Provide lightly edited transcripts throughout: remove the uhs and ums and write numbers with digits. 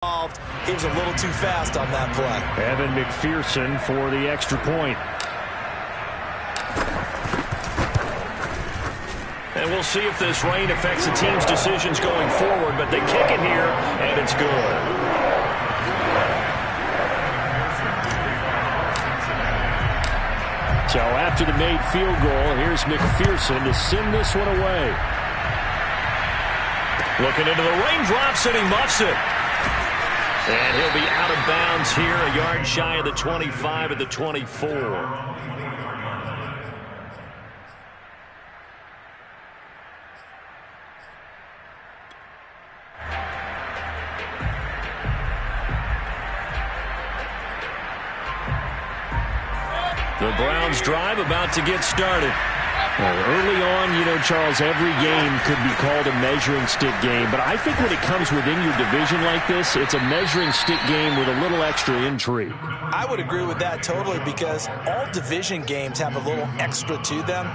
He was a little too fast on that play. Evan McPherson for the extra point. And we'll see if this rain affects the team's decisions going forward, but they kick it here, and it's good. So after the made field goal, here's McPherson to send this one away. Looking into the raindrops, and he muffs it. And he'll be out of bounds here, a yard shy of the 25 at the 24. The Browns drive about to get started. Well, early on, you know, Charles, every game could be called a measuring stick game. But I think when it comes within your division like this, it's a measuring stick game with a little extra intrigue. I would agree with that totally because all division games have a little extra to them.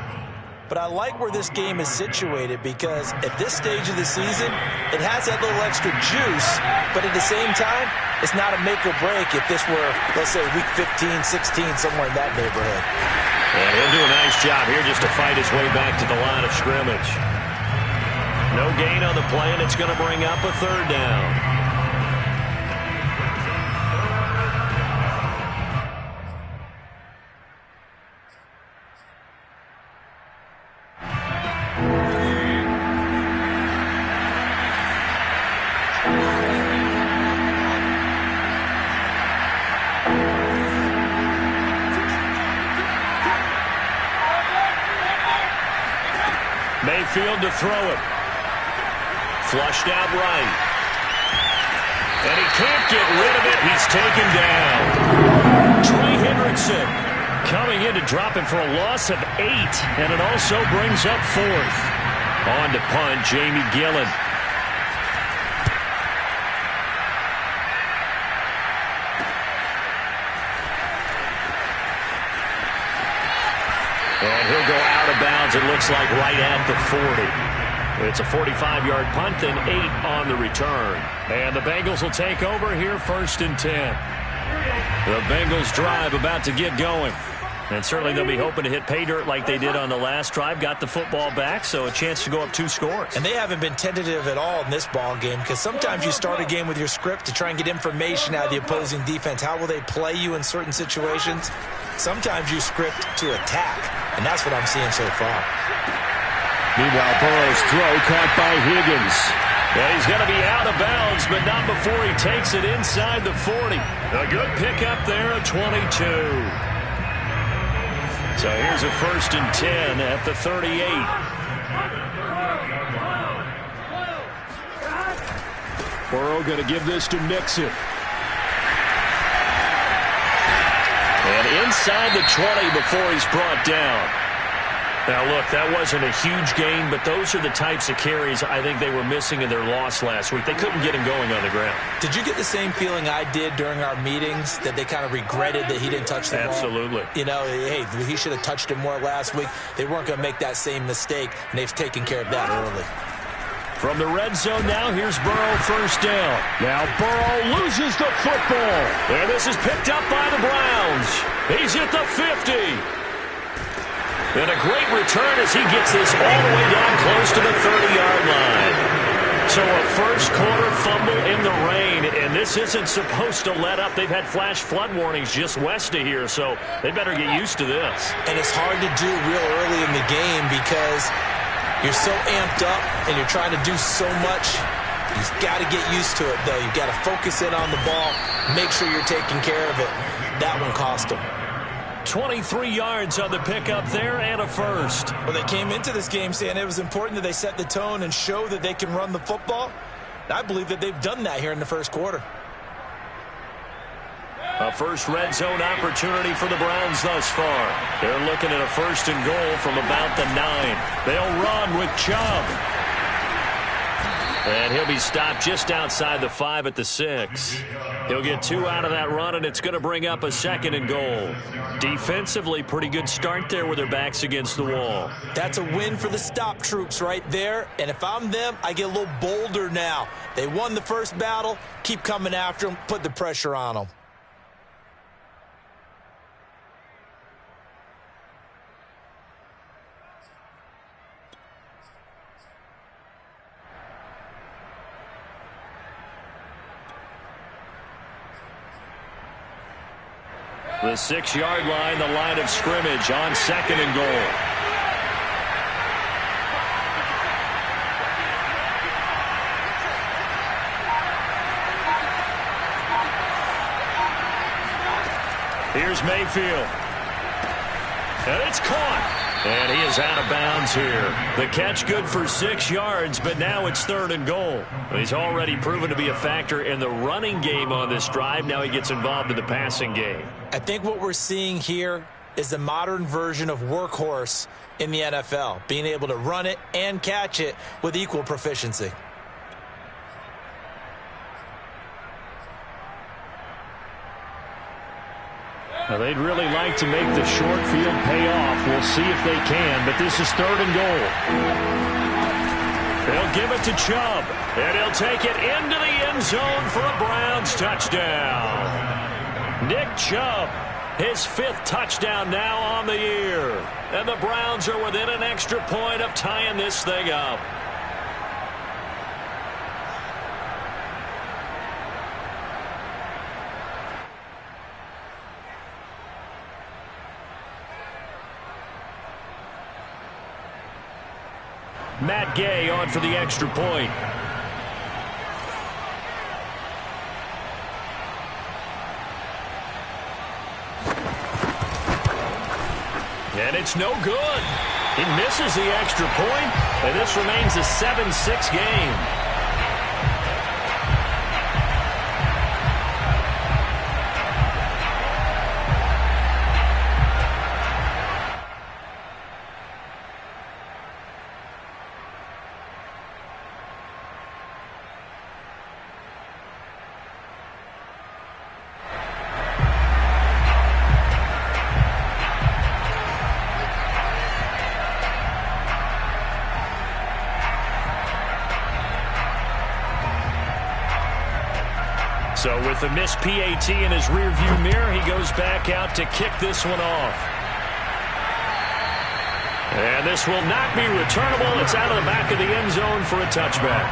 But I like where this game is situated because at this stage of the season, it has that little extra juice. But at the same time, it's not a make or break if this were, let's say, week 15, 16, somewhere in that neighborhood. And he'll do a nice job here just to fight his way back to the line of scrimmage. No gain on the play, and it's going to bring up a third down. Mayfield to throw it. Flushed out right. And he can't get rid of it. He's taken down. Trey Hendrickson coming in to drop it for a loss of 8. And it also brings up 4th. On to punt, Jamie Gillen. And he'll go out of bounds, it looks like, right at the 40. It's a 45-yard punt, then 8 on the return. And the Bengals will take over here, 1st and 10. The Bengals drive about to get going. And certainly they'll be hoping to hit pay dirt like they did on the last drive. Got the football back, so a chance to go up 2 scores. And they haven't been tentative at all in this ball game because sometimes you start a game with your script to try and get information out of the opposing defense. How will they play you in certain situations? Sometimes you script to attack, and that's what I'm seeing so far. Meanwhile, Burrow's throw caught by Higgins. Well, he's going to be out of bounds, but not before he takes it inside the 40. A good pickup there at 22. So here's a 1st and 10 at the 38. Burrow going to give this to Mixon. And inside the 20 before he's brought down. Now, look, that wasn't a huge gain, but those are the types of carries I think they were missing in their loss last week. They couldn't get him going on the ground. Did you get the same feeling I did during our meetings, that they kind of regretted that he didn't touch the ball? Absolutely. You know, hey, he should have touched it more last week. They weren't going to make that same mistake, and they've taken care of that early. From the red zone now, here's Burrow, 1st down. Now Burrow loses the football. And this is picked up by the Browns. He's at the 50. And a great return as he gets this all the way down close to the 30-yard line. So a first-quarter fumble in the rain, and this isn't supposed to let up. They've had flash flood warnings just west of here, so they better get used to this. And it's hard to do real early in the game because you're so amped up and you're trying to do so much. You've got to get used to it, though. You've got to focus in on the ball, make sure you're taking care of it. That one cost them. 23 yards on the pickup there and a 1st. Well, they came into this game saying it was important that they set the tone and show that they can run the football. I believe that they've done that here in the 1st quarter. A first red zone opportunity for the Browns thus far. They're looking at a 1st and goal from about the 9. They'll run with Chubb. And he'll be stopped just outside the 5 at the 6. He'll get 2 out of that run, and it's going to bring up a 2nd and goal. Defensively, pretty good start there with their backs against the wall. That's a win for the stop troops right there. And if I'm them, I get a little bolder now. They won the first battle. Keep coming after them. Put the pressure on them. The 6-yard line, the line of scrimmage on 2nd and goal. Here's Mayfield. And it's caught. And he is out of bounds here. The catch good for 6 yards, but now it's 3rd and goal. He's already proven to be a factor in the running game on this drive. Now he gets involved in the passing game. I think what we're seeing here is the modern version of workhorse in the NFL, being able to run it and catch it with equal proficiency. Now, they'd really like to make the short field pay off. We'll see if they can, but this is 3rd and goal. They'll give it to Chubb, and he'll take it into the end zone for a Browns touchdown. Nick Chubb, his 5th touchdown now on the year. And the Browns are within an extra point of tying this thing up. Matt Gay on for the extra point. And it's no good. He misses the extra point, and this remains a 7-6 game. So with the missed PAT in his rearview mirror, he goes back out to kick this one off. And this will not be returnable. It's out of the back of the end zone for a touchback.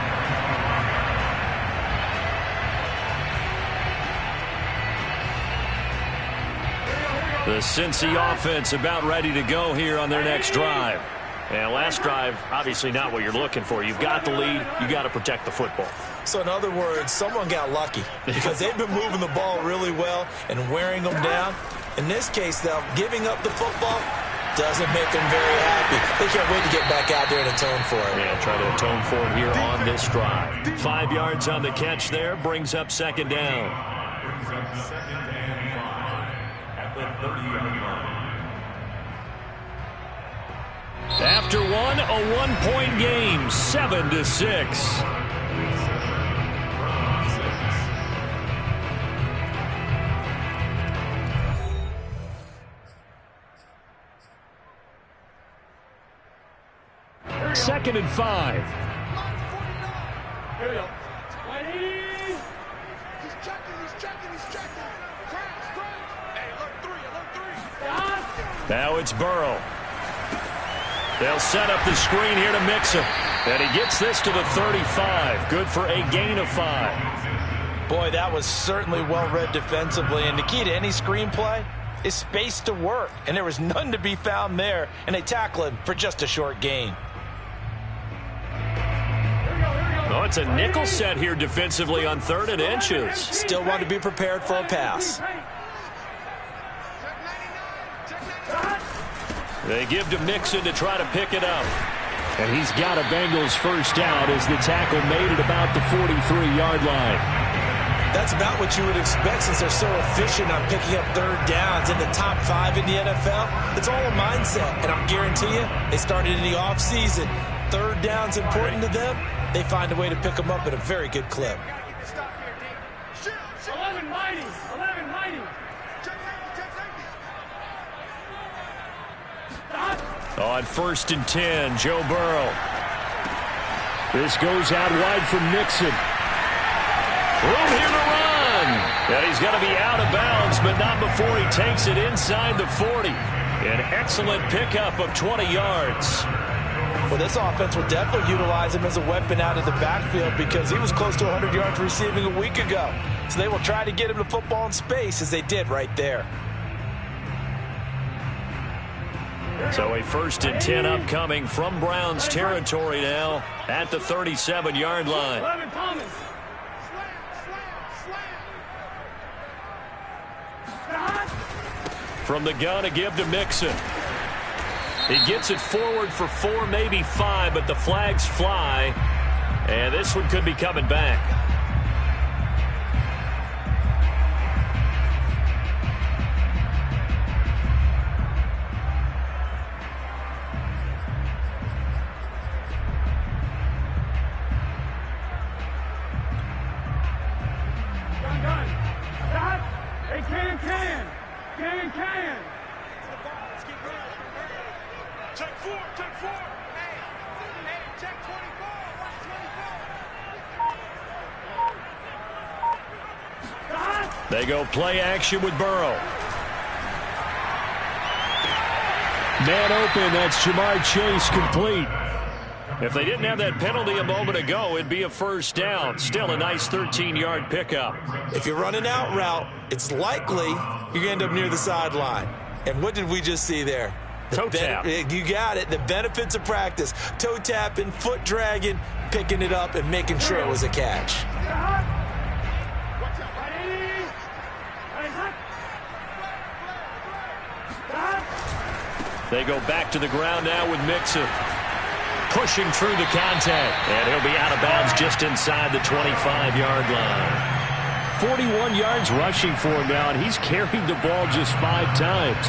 The Cincy offense about ready to go here on their next drive. And last drive, obviously not what you're looking for. You've got the lead. You've got to protect the football. So in other words, someone got lucky because they've been moving the ball really well and wearing them down. In this case, though, giving up the football doesn't make them very happy. They can't wait to get back out there and atone for it. Yeah, try to atone for it here on this drive. 5 yards on the catch there, brings up 2nd down. Brings up 2nd and 5 at the 30-yard line. After one, a 1-point game, 7-6. Second and 5. Here we go. 20. He's checking. Crash. Hey, alert 3. Now it's Burrow. They'll set up the screen here to mix him. And he gets this to the 35. Good for a gain of 5. Boy, that was certainly well-read defensively. And the key to any screenplay is space to work. And there was none to be found there. And they tackle him for just a short gain. Oh, it's a nickel set here defensively on 3rd and inches. Still want to be prepared for a pass. They give to Mixon to try to pick it up. And he's got a Bengals first down as the tackle made it about the 43-yard line. That's about what you would expect since they're so efficient on picking up 3rd downs in the top 5 in the NFL. It's all a mindset, and I'll guarantee you they started in the offseason. 3rd down's important to them. they find a way to pick them up at a very good clip. 11 mighty. 11 mighty. On 1st and 10, Joe Burrow. This goes out wide from Mixon. Room here to run. And he's going to be out of bounds, but not before he takes it inside the 40. An excellent pickup of 20 yards. Well, this offense will definitely utilize him as a weapon out of the backfield because he was close to 100 yards receiving a week ago. So they will try to get him the football in space as they did right there. So a 1st and 10 upcoming from Browns territory now at the 37-yard line. 11 Thomas. From the gun to give to Mixon. He gets it forward for 4, maybe 5, but the flags fly. And this one could be coming back. Check 4, check 4. Hey, check 24. Watch 24. They go play action with Burrow. Man open, that's Jamar Chase complete. If they didn't have that penalty a moment ago, it'd be a 1st down. Still a nice 13-yard pickup. If you're running out route, it's likely you're going to end up near the sideline. And what did we just see there? Toe tap. You got it. The benefits of practice. Toe tapping, foot dragging, picking it up, and making sure it was a catch. They go back to the ground now with Mixon. Pushing through the contact. And he'll be out of bounds just inside the 25-yard line. 41 yards rushing for him now, and he's carried the ball just 5 times.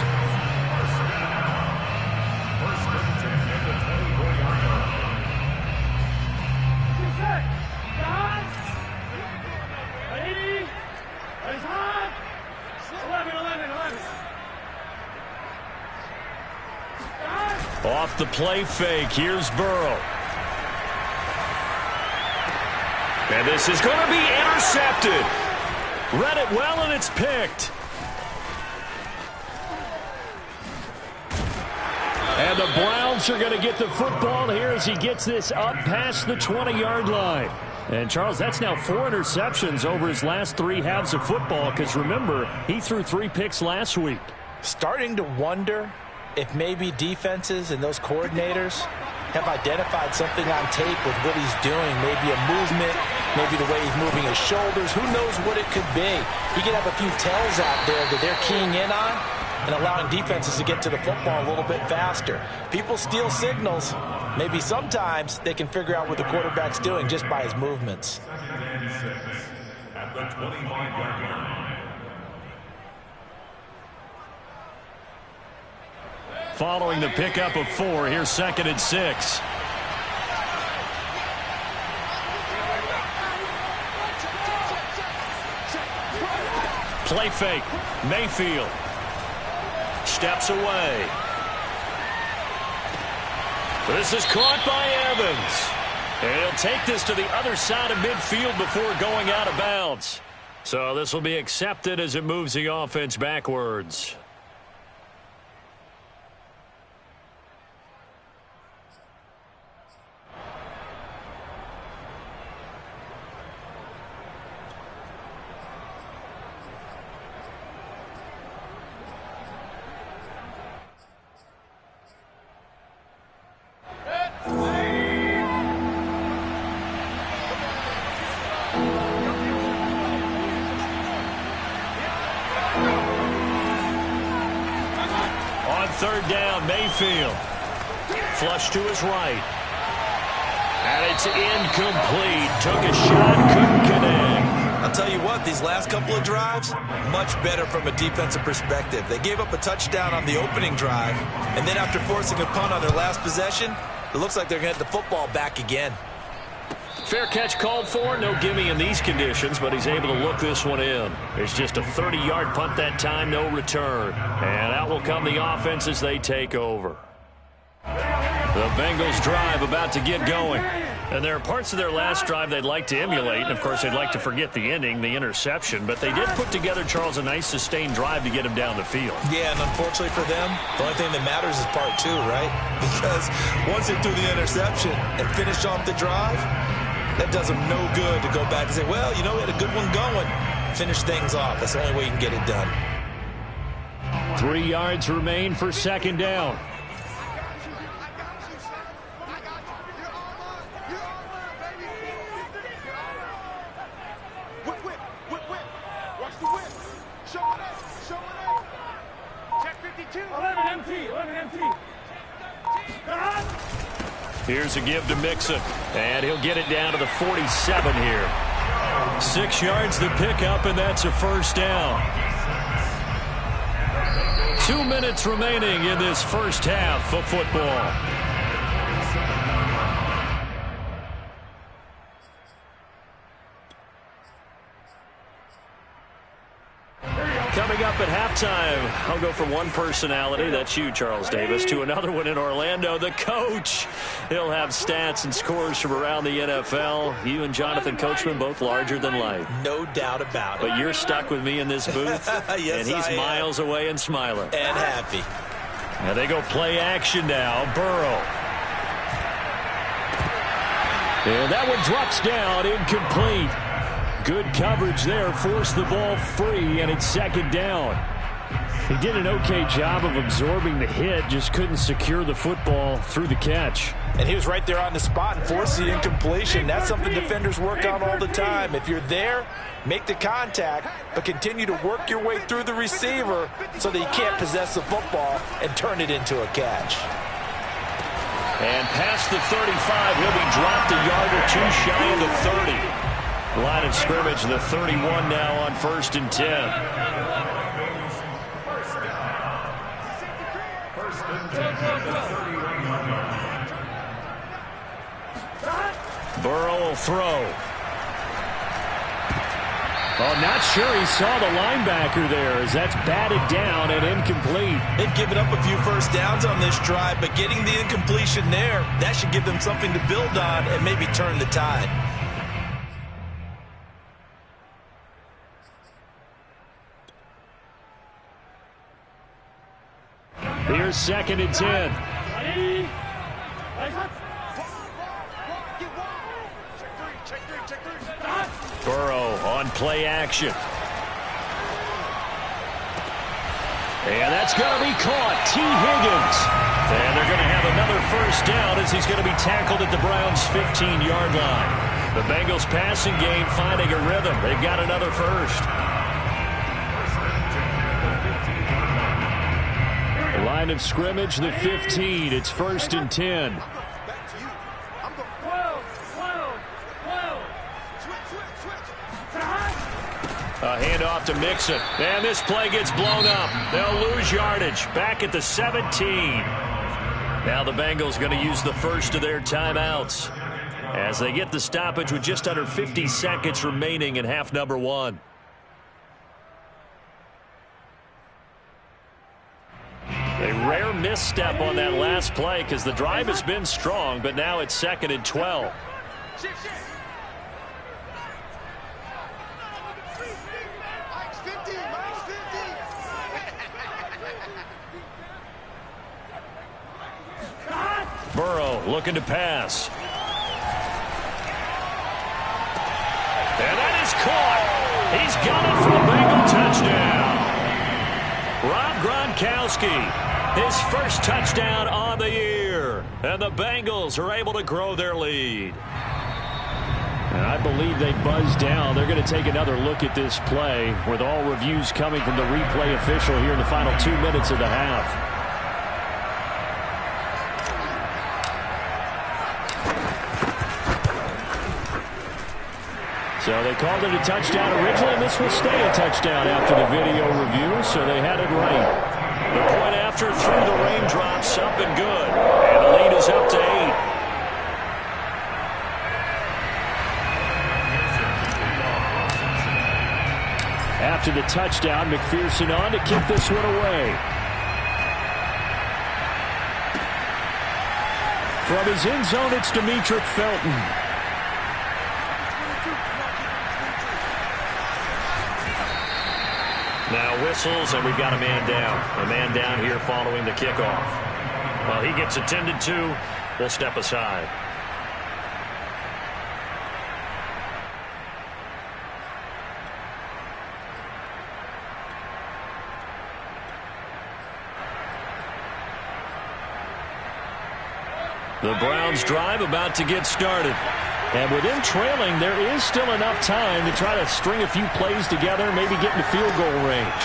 Off the play fake, here's Burrow. And this is going to be intercepted. Read it well, and it's picked. And the Browns are going to get the football here as he gets this up past the 20-yard line. And, Charles, that's now 4 interceptions over his last 3 halves of football because, remember, he threw 3 picks last week. Starting to wonder if maybe defenses and those coordinators have identified something on tape with what he's doing. Maybe a movement, maybe the way he's moving his shoulders. Who knows what it could be? He could have a few tells out there that they're keying in on and allowing defenses to get to the football a little bit faster. People steal signals. Maybe sometimes they can figure out what the quarterback's doing just by his movements. At the 25-yard line. Following the pickup of 4, here's 2nd and 6. Play fake. Mayfield steps away. This is caught by Evans. And he'll take this to the other side of midfield before going out of bounds. So this will be accepted as it moves the offense backwards. Third down, Mayfield. Flush to his right. And it's incomplete. Took a shot, couldn't connect. I'll tell you what, these last couple of drives, much better from a defensive perspective. They gave up a touchdown on the opening drive, and then after forcing a punt on their last possession, it looks like they're going to get the football back again. fair catch called for. No gimme in these conditions, but he's able to look this one in. It's just a 30-yard punt that time, no return. And out will come the offense as they take over. The Bengals drive about to get going. And there are parts of their last drive they'd like to emulate. And, of course, they'd like to forget the ending, the interception. But they did put together, Charles, a nice sustained drive to get him down the field. Yeah, and unfortunately for them, the only thing that matters is part two, right? Because once they threw the interception and finished off the drive, that does them no good to go back and say, well, you know, we had a good one going. Finish things off. That's the only way you can get it done. 3 yards remain for second down. Here's a give to Mixon, and he'll get it down to the 47 here. 6 yards to pick up, and that's a first down. 2 minutes remaining in this first half of football. Coming up at halftime, I'll go from one personality, that's you, Charles Davis, to another one in Orlando, the coach. He'll have stats and scores from around the NFL. You and Jonathan Coachman, both larger than life. No doubt about it. But you're stuck with me in this booth, yes, and he's miles away and smiling. And happy. Now they go play action now. Burrow. And that one drops down, incomplete. Good coverage there, forced the ball free, and it's second down. He did an okay job of absorbing the hit, just couldn't secure the football through the catch. And he was right there on the spot and forced the incompletion. That's something defenders work on all the time. If you're there, make the contact, but continue to work your way through the receiver so that you can't possess the football and turn it into a catch. And past the 35, he'll be dropped a yard or two shy of the 30. Line of scrimmage, the 31 now on 1st and 10. Burrow will throw. Oh, not sure he saw the linebacker there as that's batted down and incomplete. They've given up a few first downs on this drive, but getting the incompletion there, that should give them something to build on and maybe turn the tide. Here's 2nd and 10. Burrow on play action. And that's going to be caught. T. Higgins. And they're going to have another first down as he's going to be tackled at the Browns' 15-yard line. The Bengals passing game finding a rhythm. They've got another first. Line of scrimmage, the 15. It's 1st and 10. A handoff to Mixon. And this play gets blown up. They'll lose yardage. Back at the 17. Now the Bengals going to use the first of their timeouts as they get the stoppage with just under 50 seconds remaining in half number 1. A rare misstep on that last play because the drive has been strong, but now it's 2nd and 12. Burrow looking to pass. And that is caught. He's got it for a Bengal touchdown. Rob Gronkowski, his first touchdown on the year. And the Bengals are able to grow their lead. And I believe they buzzed down. They're going to take another look at this play with all reviews coming from the replay official here in the final 2 minutes of the half. So they called it a touchdown originally, and this will stay a touchdown after the video review, so they had it right. The point after through the raindrops, up and good. And the lead is up to 8. After the touchdown, McPherson on to kick this one away. From his end zone, it's Demetric Felton. Now whistles, and we've got a man down. A man down here following the kickoff. Well, he gets attended to. We'll step aside. The Browns drive about to get started. And with them trailing, there is still enough time to try to string a few plays together, maybe get into field goal range.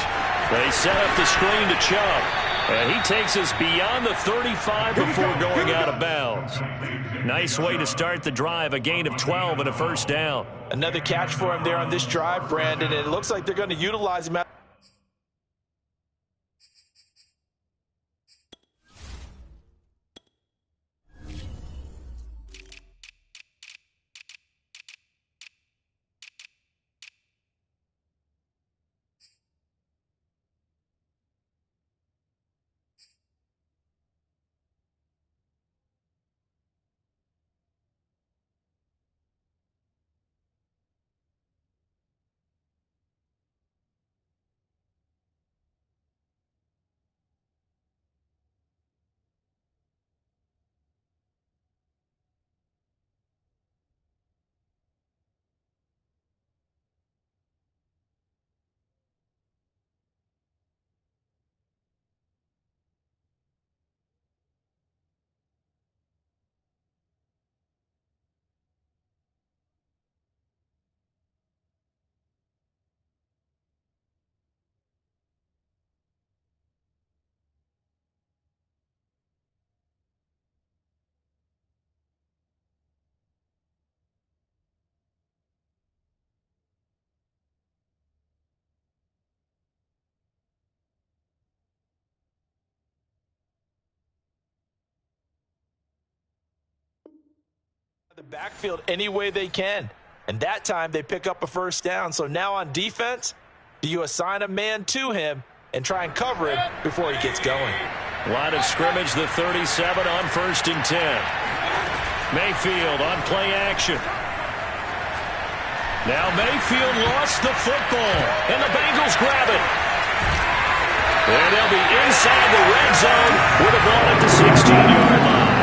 They set up the screen to Chubb. And he takes us beyond the 35 before going out of bounds. Nice way to start the drive, a gain of 12 and a first down. Another catch for him there on this drive, Brandon, and it looks like they're going to utilize him. The backfield any way they can, and that time they pick up a first down. So now on defense, do you assign a man to him and try and cover him before he gets going? Line of scrimmage, the 37 on 1st and 10. Mayfield on play action. Now Mayfield lost the football, and the Bengals grab it. And they'll be inside the red zone with a ball at the 16-yard line.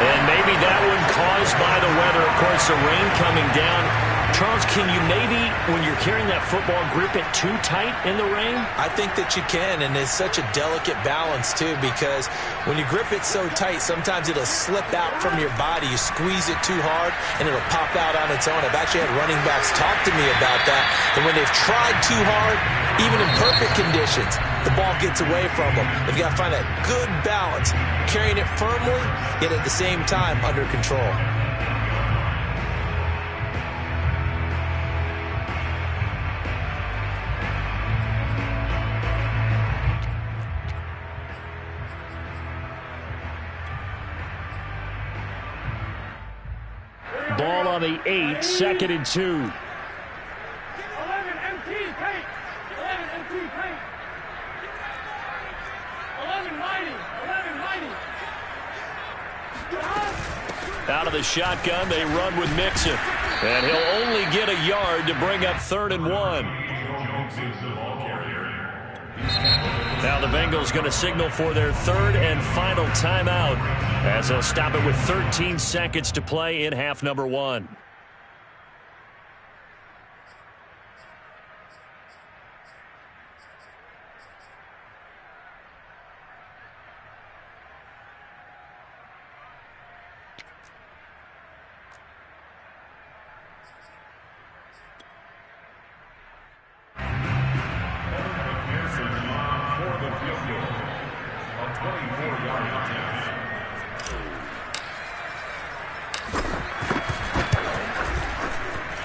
And maybe that one caused by the weather. Of course, the rain coming down. Charles, can you maybe, when you're carrying that football, grip it too tight in the rain? I think that you can, and it's such a delicate balance, too, because when you grip it so tight, sometimes it'll slip out from your body. You squeeze it too hard, and it'll pop out on its own. I've actually had running backs talk to me about that, and when they've tried too hard, even in perfect conditions, the ball gets away from them. They've got to find that good balance, carrying it firmly, yet at the same time under control. Ball on the 8, 2nd and 2. 11 MT paint. 11 MT paint. 11 mighty. 11 mighty. Out of the shotgun, they run with Mixon. And he'll only get a yard to bring up 3rd and 1. Now the Bengals going to signal for their 3rd and final timeout as they'll stop it with 13 seconds to play in half number 1.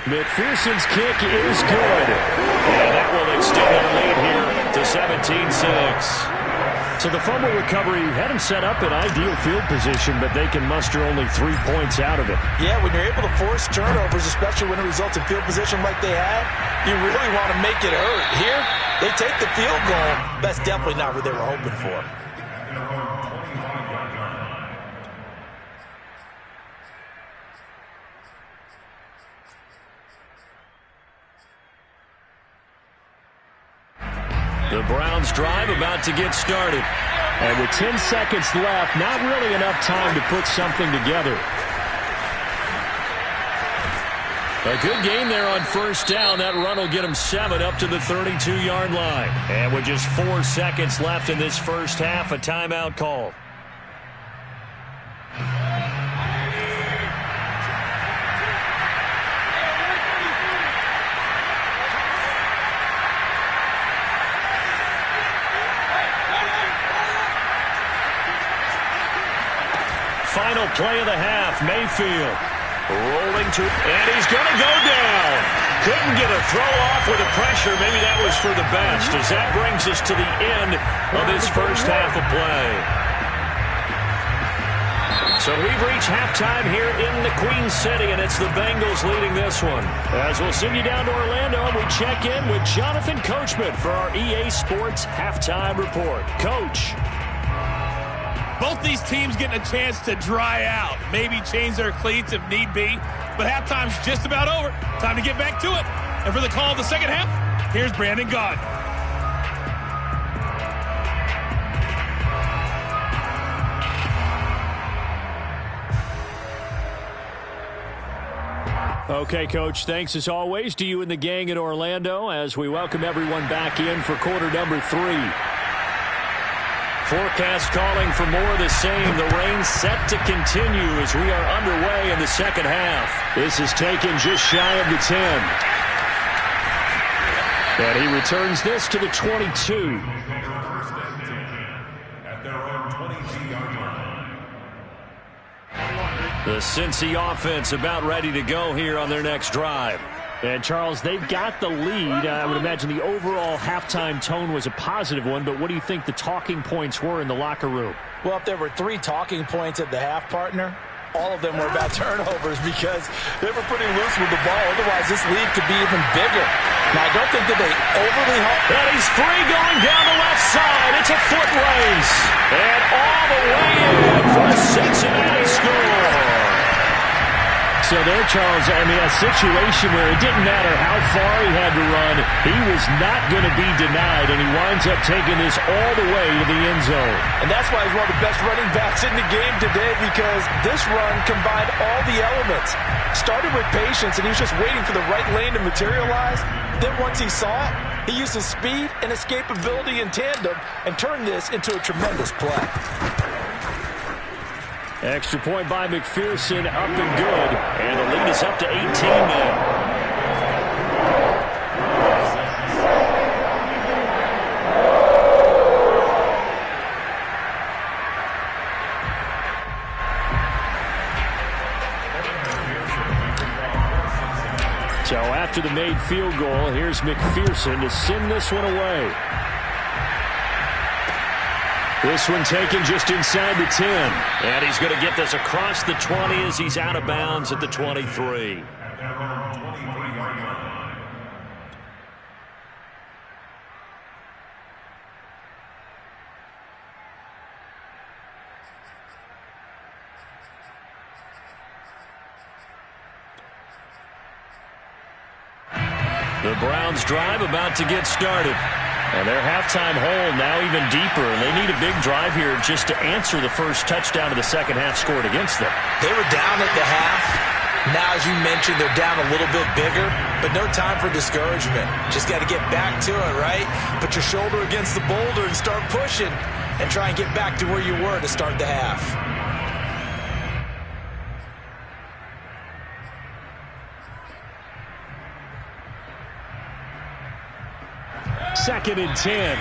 McPherson's kick is good. And that will extend their lead here to 17-6. So the fumble recovery had him set up in ideal field position, but they can muster only 3 points out of it. Yeah, when you're able to force turnovers, especially when it results in field position like they had, you really want to make it hurt. Here, they take the field goal. That's definitely not what they were hoping for. The Browns drive about to get started. And with 10 seconds left, not really enough time to put something together. A good gain there on first down. That run will get them 7 up to the 32-yard line. And with just 4 seconds left in this first half, a timeout called. Final play of the half, Mayfield rolling to, and he's going to go down. Couldn't get a throw off with the pressure. Maybe that was for the best, as that brings us to the end of this first half of play. So we've reached halftime here in the Queen City, and it's the Bengals leading this one. As we'll send you down to Orlando, and we check in with Jonathan Coachman for our EA Sports Halftime Report. Coach. Both these teams getting a chance to dry out, maybe change their cleats if need be, but halftime's just about over. Time to get back to it. And for the call of the second half, here's Brandon Gaudin. Okay, Coach, thanks as always to you and the gang in Orlando as we welcome everyone back in for quarter number 3. Forecast calling for more of the same. The rain set to continue as we are underway in the second half. This is taken just shy of the 10. And he returns this to the 22. At their own 22-yard line. The Cincy offense about ready to go here on their next drive. And, Charles, they've got the lead. I would imagine the overall halftime tone was a positive one, but what do you think the talking points were in the locker room? Well, if there were 3 talking points at the half, partner, all of them were about turnovers because they were pretty loose with the ball. Otherwise, this lead could be even bigger. Now, I don't think that they overly hope. And he's free going down the left side. It's a foot race. And all the way in for a Cincinnati score. So there, Charles, I mean, a situation where it didn't matter how far he had to run, he was not going to be denied, and he winds up taking this all the way to the end zone. And that's why he's one of the best running backs in the game today, because this run combined all the elements. Started with patience, and he was just waiting for the right lane to materialize. Then once he saw it, he used his speed and escapability in tandem and turned this into a tremendous play. Extra point by McPherson, up and good. And the lead is up to 18 now. So after the made field goal, here's McPherson to send this one away. This one taken just inside the 10. And he's going to get this across the 20 as he's out of bounds at the 23. At their own 23-yard line. The Browns drive about to get started. And their halftime hole now even deeper. They need a big drive here just to answer the first touchdown of the second half scored against them. They were down at the half. Now, as you mentioned, they're down a little bit bigger, but no time for discouragement. Just got to get back to it, right? Put your shoulder against the boulder and start pushing and try and get back to where you were to start the half. Second and 10.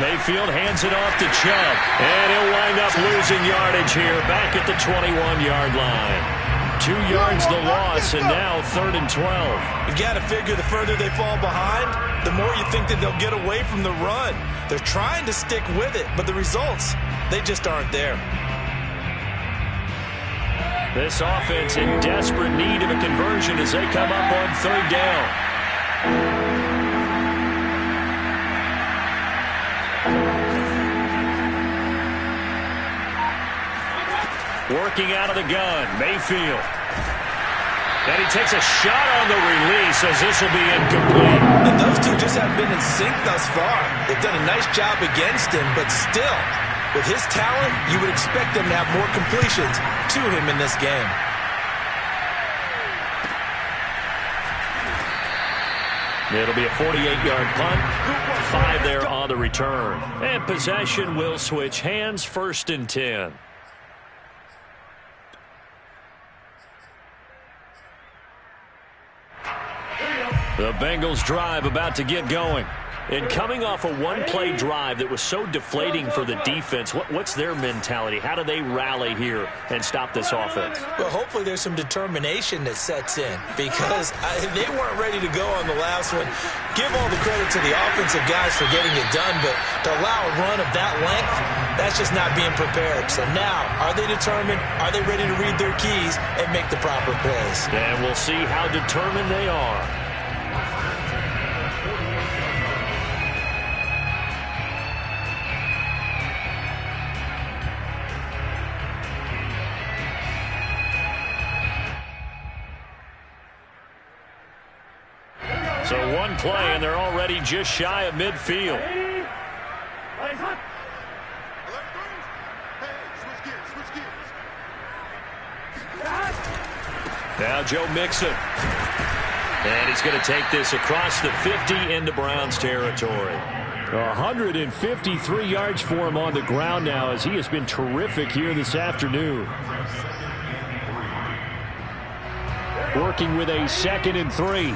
Mayfield hands it off to Chubb. And he'll wind up losing yardage here back at the 21-yard line. 2 yards the loss, and now 3rd and 12. You've got to figure the further they fall behind, the more you think that they'll get away from the run. They're trying to stick with it, but the results, they just aren't there. This offense in desperate need of a conversion as they come up on 3rd down. Working out of the gun, Mayfield. And he takes a shot on the release as this will be incomplete. And those two just haven't been in sync thus far. They've done a nice job against him, but still, with his talent, you would expect them to have more completions to him in this game. It'll be a 48-yard punt, 5 there on the return. And possession will switch hands, 1st and 10. The Bengals drive about to get going. And coming off a one-play drive that was so deflating for the defense, what's their mentality? How do they rally here and stop this offense? Well, hopefully there's some determination that sets in because they weren't ready to go on the last one. Give all the credit to the offensive guys for getting it done, but to allow a run of that length, that's just not being prepared. So now, are they determined? Are they ready to read their keys and make the proper plays? And we'll see how determined they are. So one play, and they're already just shy of midfield. Now Joe Mixon. And he's going to take this across the 50 into Browns territory. 153 yards for him on the ground now as he has been terrific here this afternoon. Working with a 2nd and 3.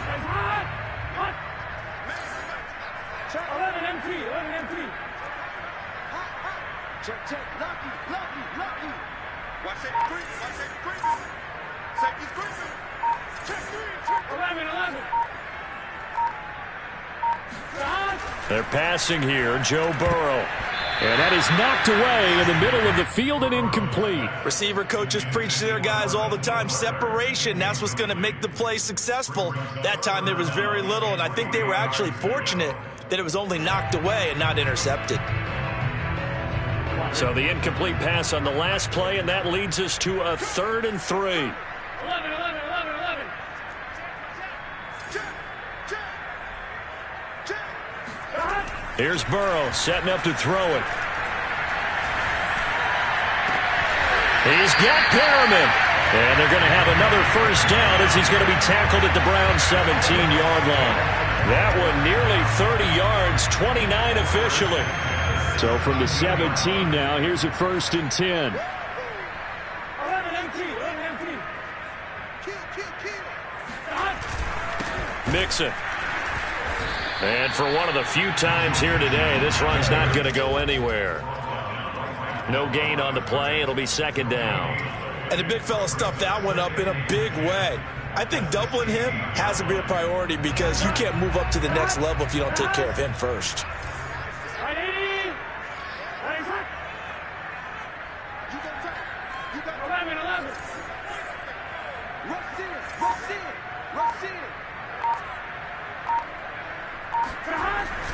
Check, lucky. Watch it, creeping. Safety's creeping. Check 3. They're passing here, Joe Burrow. And that is knocked away in the middle of the field and incomplete. Receiver coaches preach to their guys all the time. Separation, that's what's going to make the play successful. That time there was very little, and I think they were actually fortunate that it was only knocked away and not intercepted. So the incomplete pass on the last play, and that leads us to a 3rd and 3. 11. Here's Burrow setting up to throw it. He's got Perriman. And they're going to have another 1st down as he's going to be tackled at the Browns' 17-yard line. That one nearly 30 yards, 29 officially. So from the 17 now, here's a 1st and 10. 11. Mixon. And for one of the few times here today, this run's not going to go anywhere. No gain on the play. It'll be 2nd down. And the big fella stuffed that one up in a big way. I think doubling him has to be a priority because you can't move up to the next level if you don't take care of him first.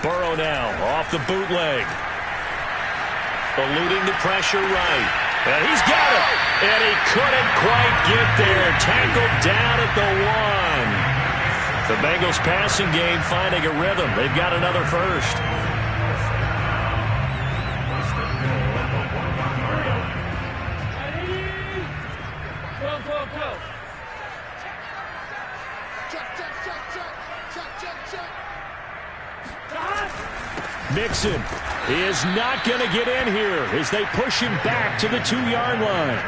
Burrow now off the bootleg. Eluding the pressure right. And he's got it. And he couldn't quite get there. Tackled down at the 1. The Bengals passing game finding a rhythm. They've got another 1st. Mixon is not going to get in here as they push him back to the 2-yard line.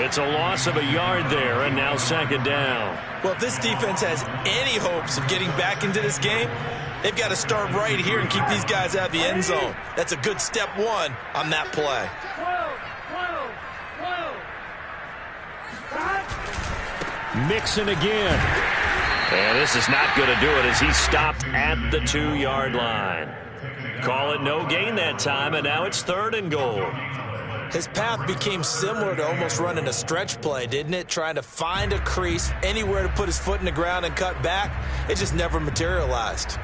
It's a loss of a yard there, and now 2nd down. Well, if this defense has any hopes of getting back into this game, they've got to start right here and keep these guys out of the end zone. That's a good step 1 on that play. Mixon again. And this is not going to do it as he's stopped at the 2-yard line. Call it no gain that time, and now it's 3rd and goal. His path became similar to almost running a stretch play, didn't it? Trying to find a crease, anywhere to put his foot in the ground and cut back. It just never materialized.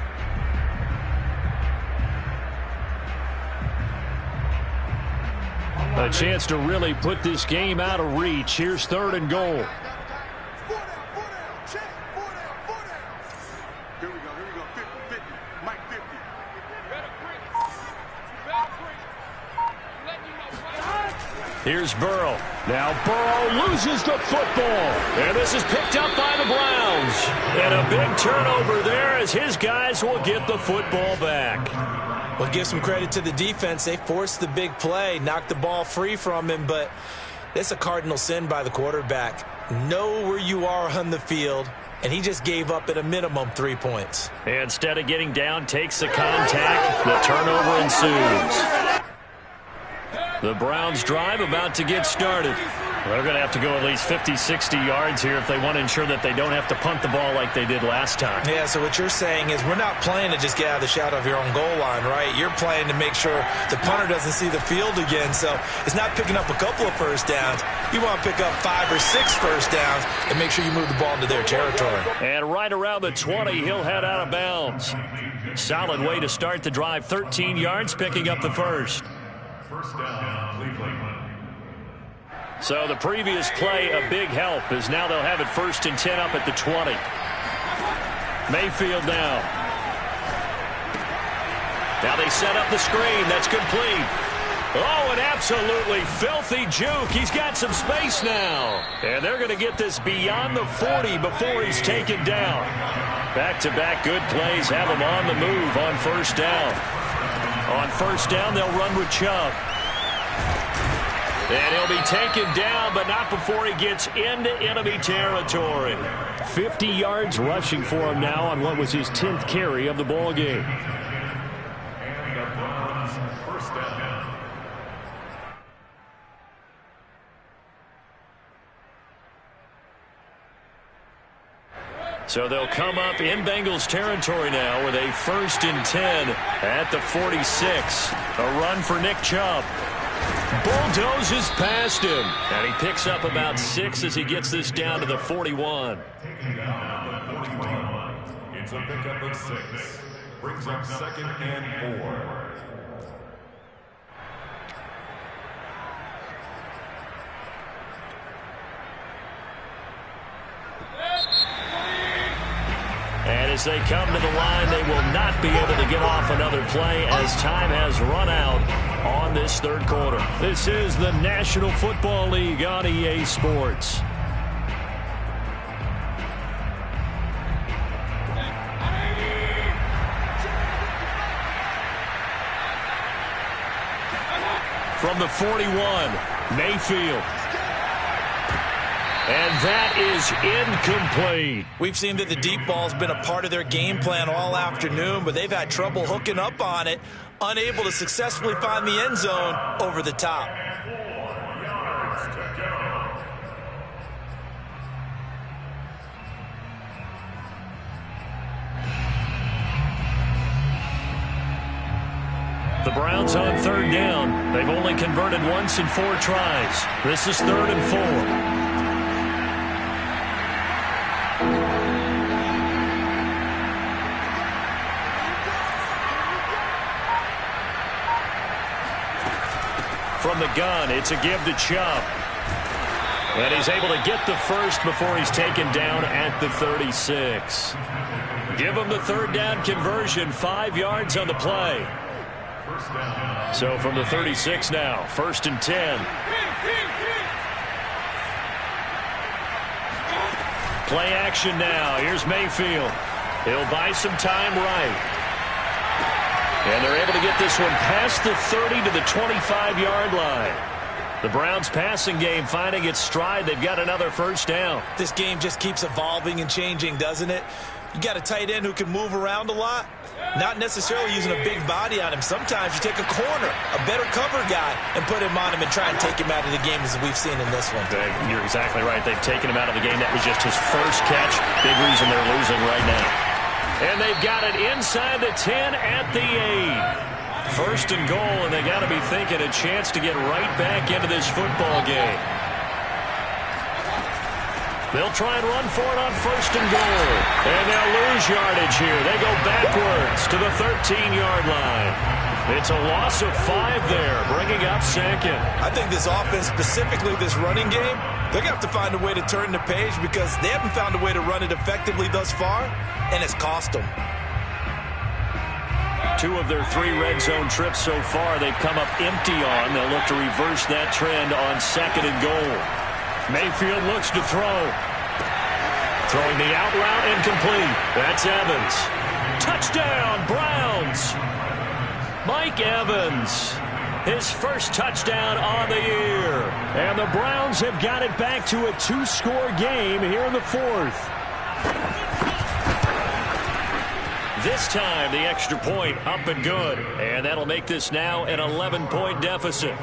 A chance to really put this game out of reach. Here's 3rd and goal. Here's Burrow. Now Burrow loses the football. And this is picked up by the Browns. And a big turnover there as his guys will get the football back. Well, give some credit to the defense. They forced the big play, knocked the ball free from him, but it's a cardinal sin by the quarterback. Know where you are on the field, and he just gave up at a minimum 3 points. Instead of getting down, takes the contact. The turnover ensues. The Browns drive about to get started. They're going to have to go at least 50, 60 yards here if they want to ensure that they don't have to punt the ball like they did last time. Yeah, so what you're saying is we're not playing to just get out of the shadow of your own goal line, right? You're playing to make sure the punter doesn't see the field again. So it's not picking up a couple of first downs. You want to pick up 5 or 6 first downs and make sure you move the ball into their territory. And right around the 20, he'll head out of bounds. Solid way to start the drive. 13 yards, picking up the first. First down, Cleveland. So the previous play, a big help, as now they'll have it 1st and 10 up at the 20. Mayfield now. Now they set up the screen. That's complete. Oh, an absolutely filthy juke. He's got some space now. And they're going to get this beyond the 40 before he's taken down. Back-to-back good plays have him on the move on 1st down. On 1st down, they'll run with Chubb. And he'll be taken down, but not before he gets into enemy territory. 50 yards rushing for him now on what was his 10th carry of the ball game. And the Browns, first down. So they'll come up in Bengals territory now with a 1st and 10 at the 46. A run for Nick Chubb. Bulldozes past him. And he picks up about 6 as he gets this down to the 41. Taken down at the 41. It's a pickup of 6. Brings up 2nd and 4. And as they come to the line, they will not be able to get off another play as time has run out on this 3rd quarter. This is the National Football League on EA Sports. From the 41, Mayfield. And that is incomplete. We've seen that the deep ball's been a part of their game plan all afternoon, but they've had trouble hooking up on it, unable to successfully find the end zone over the top. 4 yards to go. The Browns on 3rd down. They've only converted once in 4 tries. This is 3rd and 4. From the gun, it's a give to Chubb. And he's able to get the first before he's taken down at the 36. Give him the 3rd down conversion, 5 yards on the play. So from the 36 now, 1st and 10. Play action now. Here's Mayfield. He'll buy some time right. And they're able to get this one past the 30 to the 25-yard line. The Browns passing game finding its stride. They've got another 1st down. This game just keeps evolving and changing, doesn't it? You got a tight end who can move around a lot, not necessarily using a big body on him. Sometimes you take a corner, a better cover guy, and put him on him and try and take him out of the game as we've seen in this one. You're exactly right. They've taken him out of the game. That was just his first catch. Big reason they're losing right now. And they've got it inside the 10 at the 8. First and goal, and they got to be thinking a chance to get right back into this football game. They'll try and run for it on first and goal. And they'll lose yardage here. They go backwards to the 13-yard line. It's a loss of 5 there, bringing up second. I think this offense, specifically this running game, they're going to have to find a way to turn the page because they haven't found a way to run it effectively thus far, and it's cost them. 2 of their 3 red zone trips so far they've come up empty on. They'll look to reverse that trend on second and goal. Mayfield looks to throw. Throwing the out route incomplete. That's Evans. Touchdown, Browns. Mike Evans. His first touchdown on the year. And the Browns have got it back to a 2-score game here in the 4th. This time, the extra point up and good. And that'll make this now an 11-point deficit.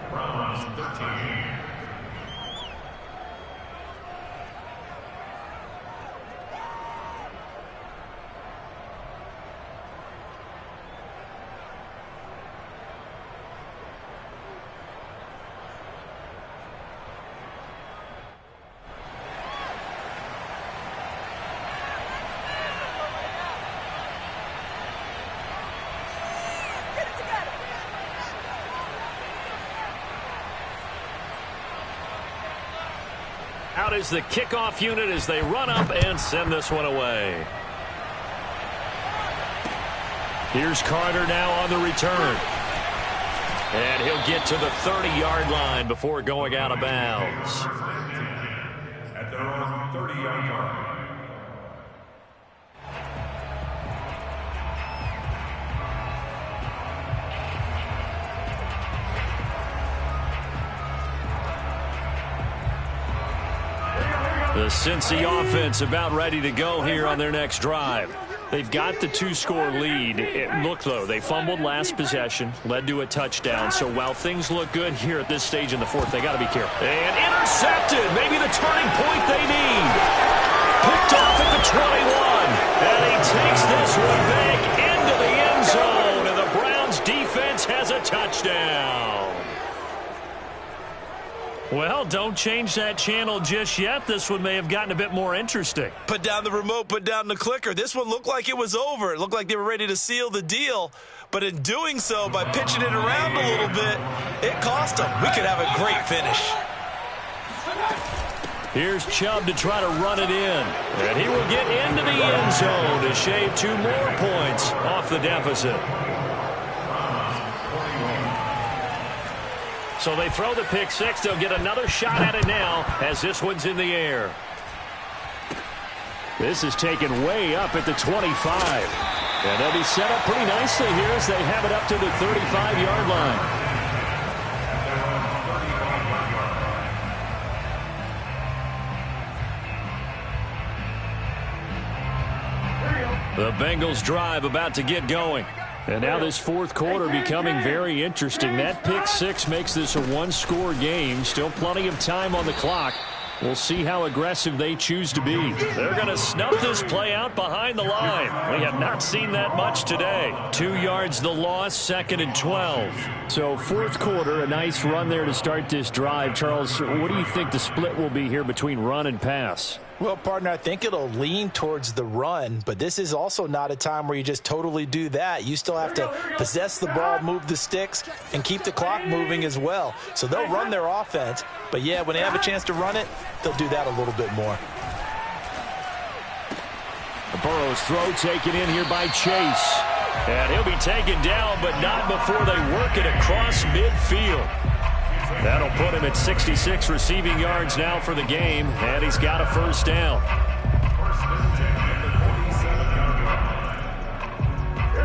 Browns 13. Out is the kickoff unit as they run up and send this one away. Here's Carter now on the return. And he'll get to the 30-yard line before going out of bounds. At their own 30-yard line. The Cincy offense about ready to go here on their next drive. They've got the 2-score lead. Look, though, they fumbled last possession, led to a touchdown. So while things look good here at this stage in the 4th, they got to be careful. And intercepted. Maybe the turning point they need. Picked off at the 21. And he takes this one back into the end zone. And the Browns defense has a touchdown. Well, don't change that channel just yet. This one may have gotten a bit more interesting. Put down the remote, put down the clicker. This one looked like it was over. It looked like they were ready to seal the deal. But in doing so, by pitching it around a little bit, it cost them. We could have a great finish. Here's Chubb to try to run it in. And he will get into the end zone to shave 2 more points off the deficit. So they throw the pick 6. They'll get another shot at it now as this one's in the air. This is taken way up at the 25. And they'll be set up pretty nicely here as they have it up to the 35-yard line. The Bengals drive about to get going. And now this 4th quarter becoming very interesting. That pick 6 makes this a 1-score game. Still plenty of time on the clock. We'll see how aggressive they choose to be. They're going to snuff this play out behind the line. We have not seen that much today. 2 yards the loss, 2nd and 12. So 4th quarter, a nice run there to start this drive. Charles, what do you think the split will be here between run and pass? Well, partner, I think it'll lean towards the run, but this is also not a time where you just totally do that. You still have to possess the ball, move the sticks, and keep the clock moving as well. So they'll run their offense, but yeah, when they have a chance to run it, they'll do that a little bit more. Burrow's throw taken in here by Chase. And he'll be taken down, but not before they work it across midfield. That'll put him at 66 receiving yards now for the game, and he's got a first down.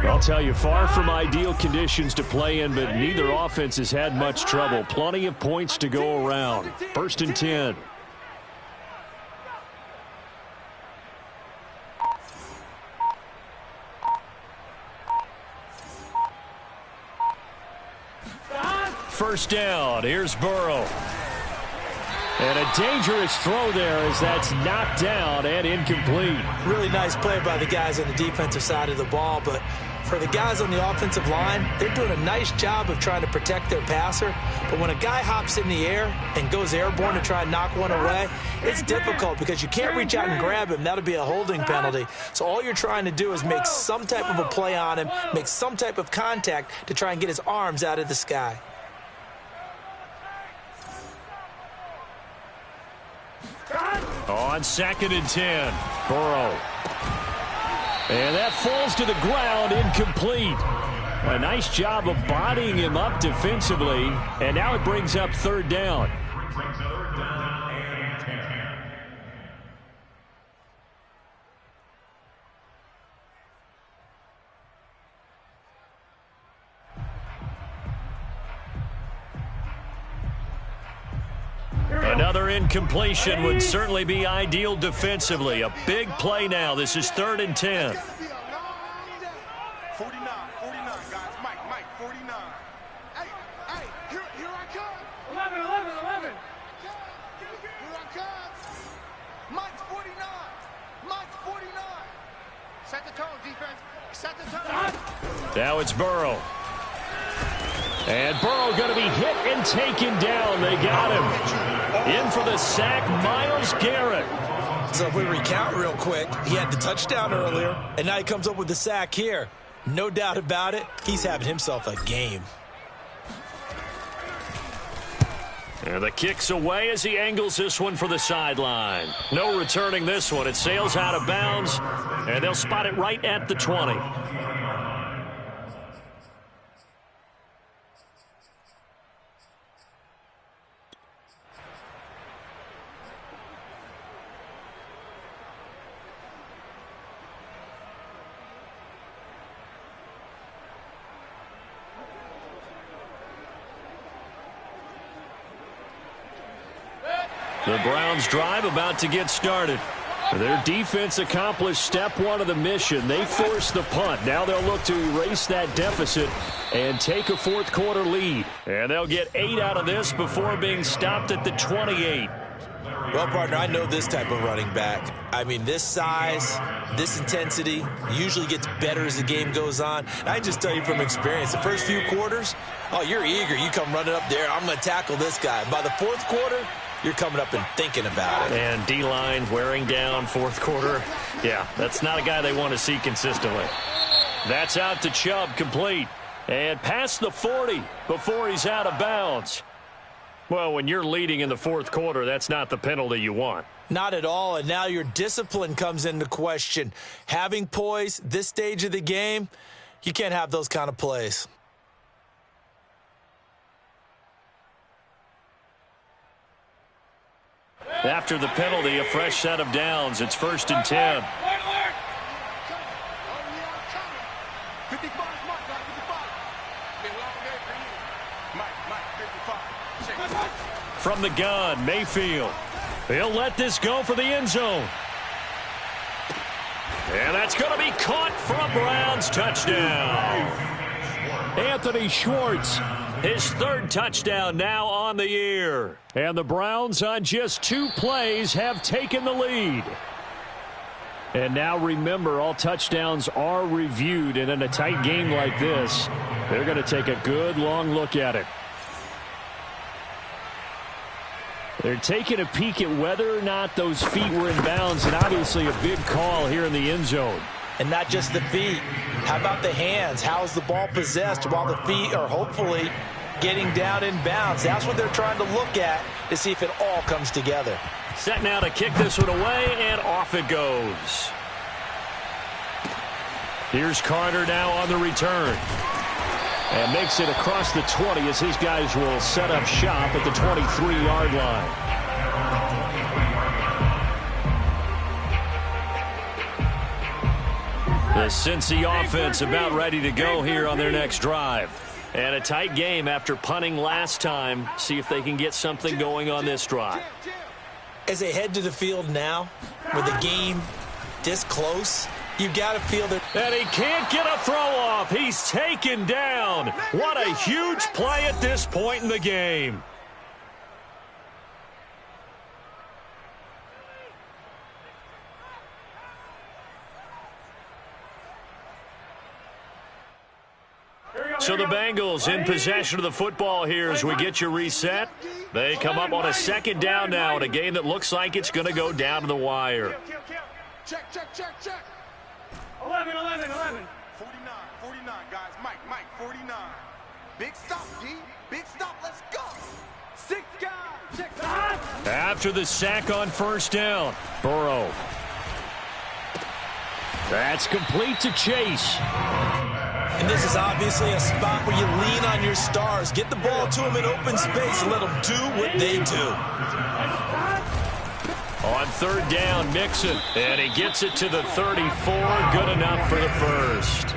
I'll tell you, far from ideal conditions to play in, but neither offense has had much trouble. Plenty of points to go around. 1st and 10. first down. Here's Burrow. And a dangerous throw there as that's knocked down and incomplete. Really nice play by the guys on the defensive side of the ball, but for the guys on the offensive line, they're doing a nice job of trying to protect their passer. But when a guy hops in the air and goes airborne to try and knock one away, it's difficult because you can't reach out and grab him. That'll be a holding penalty. So all you're trying to do is make some type of a play on him, make some type of contact to try and get his arms out of the sky. On 2nd and 10, Burrow. And that falls to the ground, incomplete. A nice job of bodying him up defensively, and now it brings up 3rd down. Another incompletion would certainly be ideal defensively. A big play now. This is 3rd and 10. 49, 49, guys. Mike, 49. Hey, here I come. 11. Here I come. Mike's 49. Mike's 49. Set the tone, defense. Set the tone. Now it's Burrow. And Burrow going to be hit and taken down. They got him. In for the sack, Myles Garrett. So if we recount real quick, he had the touchdown earlier, and now he comes up with the sack here. No doubt about it, he's having himself a game. And the kick's away as he angles this one for the sideline. No returning this one. It sails out of bounds, and they'll spot it right at the 20. The Browns drive about to get started. Their defense accomplished step 1 of the mission. They forced the punt. Now they'll look to erase that deficit and take a 4th quarter lead. And they'll get 8 out of this before being stopped at the 28. Well, partner, I know this type of running back. I mean, this size, this intensity usually gets better as the game goes on. And I just tell you from experience, the first few quarters, oh, you're eager. You come running up there, I'm going to tackle this guy. By the 4th quarter, you're coming up and thinking about it. And D-line wearing down 4th quarter. Yeah, that's not a guy they want to see consistently. That's out to Chubb, complete. And past the 40 before he's out of bounds. Well, when you're leading in the 4th quarter, that's not the penalty you want. Not at all, and now your discipline comes into question. Having poise this stage of the game, you can't have those kind of plays. After the penalty, a fresh set of downs. It's 1st and 10. From the gun, Mayfield. He'll let this go for the end zone. And that's going to be caught for a Browns touchdown. Anthony Schwartz. His 3rd touchdown now on the year. And the Browns on just 2 plays have taken the lead. And now remember, all touchdowns are reviewed. And in a tight game like this, they're going to take a good long look at it. They're taking a peek at whether or not those feet were in bounds. And obviously a big call here in the end zone. And not just the feet. How about the hands? How is the ball possessed while the feet are hopefully getting down in bounds? That's what they're trying to look at to see if it all comes together. Set now to kick this one away, and off it goes. Here's Carter now on the return. And makes it across the 20 as his guys will set up shop at the 23-yard line. The Cincy offense about ready to go here on their next drive. And a tight game after punting last time. See if they can get something going on this drive. As they head to the field now, with the game this close, You got to feel that. And he can't get a throw off. He's taken down. What a huge play at this point in the game. So the Bengals in possession of the football here as we get you reset. They come up on a second down now in a game that looks like it's going to go down to the wire. Check. 11. 49, guys. Mike, 49. Big stop, D. Big stop. Let's go. 6 guys. Check. After the sack on first down, Burrow. That's complete to Chase. And this is obviously a spot where you lean on your stars. Get the ball to them in open space and let them do what they do. On third down, Mixon. And he gets it to the 34. Good enough for the first.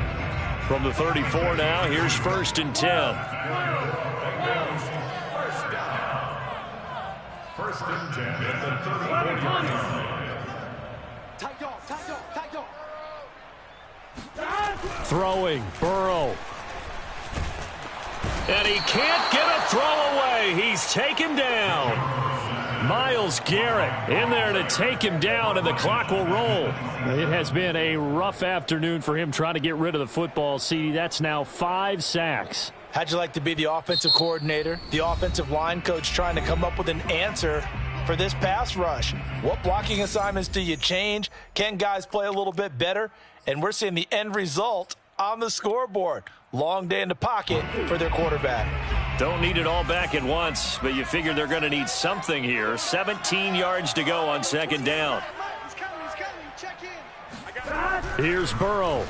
From the 34 now, here's 1st and 10. First and 10 at the 34-yard line. Tight dog. Throwing, Burrow. And he can't get a throw away. He's taken down. Myles Garrett in there to take him down, and the clock will roll. It has been a rough afternoon for him trying to get rid of the football. See, that's now 5 sacks. How'd you like to be the offensive coordinator, the offensive line coach trying to come up with an answer for this pass rush? What blocking assignments do you change? Can guys play a little bit better? And we're seeing the end result on the scoreboard. Long day in the pocket for their quarterback. Don't need it all back at once, but you figure they're going to need something here. 17 yards to go on second down. He's coming. Check in. Here's Burrow.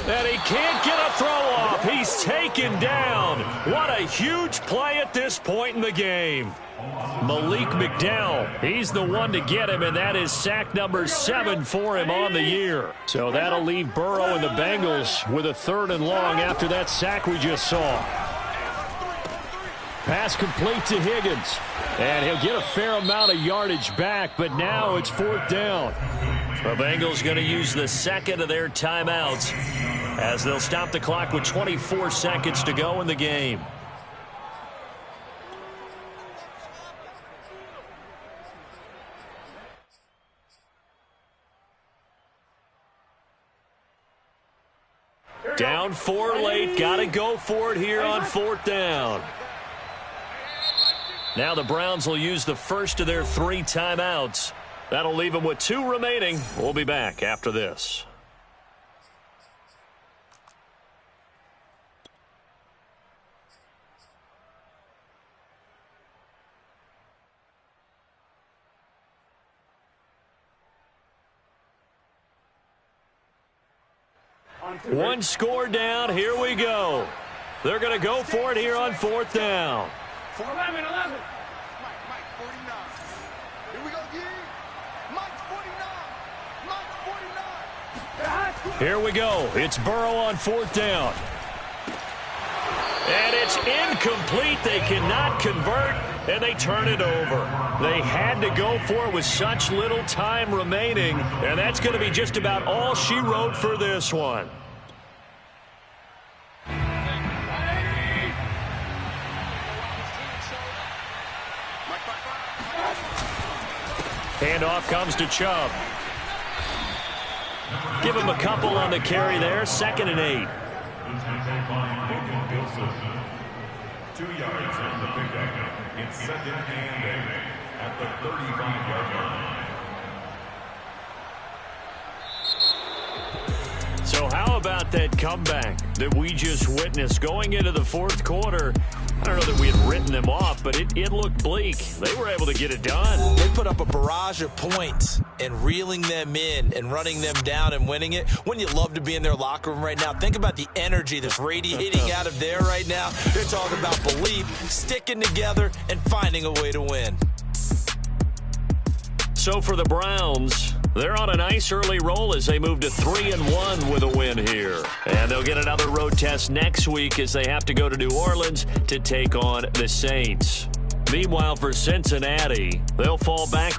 And he can't get a throw off. He's taken down. What a huge play at this point in the game. Malik McDowell, he's the one to get him, and that is sack number 7 for him on the year. So that'll leave Burrow and the Bengals with a 3rd and long after that sack we just saw. Pass complete to Higgins, and he'll get a fair amount of yardage back, but now it's 4th down. The Bengals going to use the second of their timeouts as they'll stop the clock with 24 seconds to go in the game. Down 4 late. Got to go for it here on 4th down. Now the Browns will use the first of their 3 timeouts. That'll leave them with 2 remaining. We'll be back after this. One score down. Here we go. They're going to go for it here on 4th down. 11. Mike, 49. Here we go, D. Mike, 49. Here we go. It's Burrow on 4th down. And it's incomplete. They cannot convert, and they turn it over. They had to go for it with such little time remaining, and that's going to be just about all she wrote for this one. Handoff comes to Chubb. Give him a couple on the carry there. 2nd and 8. 2 yards on the pickup. It's 2nd and 8 at the 35-yard line. So how about that comeback that we just witnessed going into the 4th quarter? I don't know that we had written them off, but it looked bleak. They were able to get it done. They put up a barrage of points and reeling them in and running them down and winning it. Wouldn't you love to be in their locker room right now? Think about the energy that's radiating out of there right now. They're talking about belief, sticking together, and finding a way to win. So for the Browns, they're on a nice early roll as they move to 3-1 with a win here. And they'll get another road test next week as they have to go to New Orleans to take on the Saints. Meanwhile, for Cincinnati, they'll fall back